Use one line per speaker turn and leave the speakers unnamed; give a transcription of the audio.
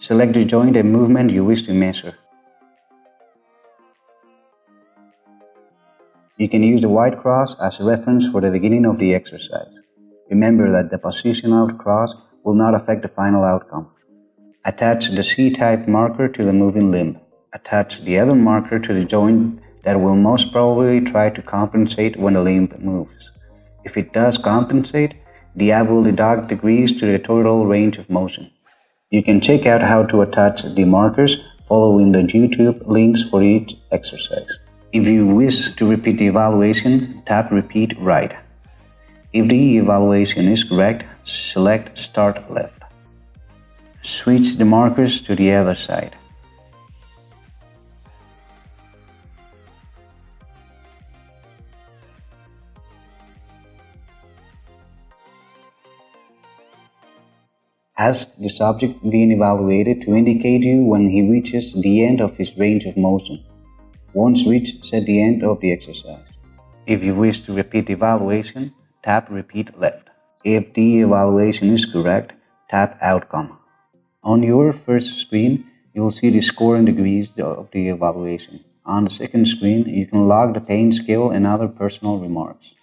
Select the joint and movement you wish to measure. You can use the white cross as a reference for the beginning of the exercise. Remember that the position of the cross will not affect the final outcome. Attach the C-type marker to the moving limb. Attach the other marker to the joint that will most probably try to compensate when the limb moves. If it does compensate, the app will deduct degrees to the total range of motion. You can check out how to attach the markers following the YouTube links for each exercise. If you wish to repeat the evaluation, tap Repeat Right. If the evaluation is correct, select Start Left. Switch the markers to the other side. Ask the subject being evaluated to indicate you when he reaches the end of his range of motion. Once reached, set the end of the exercise. If you wish to repeat the evaluation, tap Repeat Left. If the evaluation is correct, tap Outcome. On your first screen, you will see the score in degrees of the evaluation. On the second screen, you can log the pain scale and other personal remarks.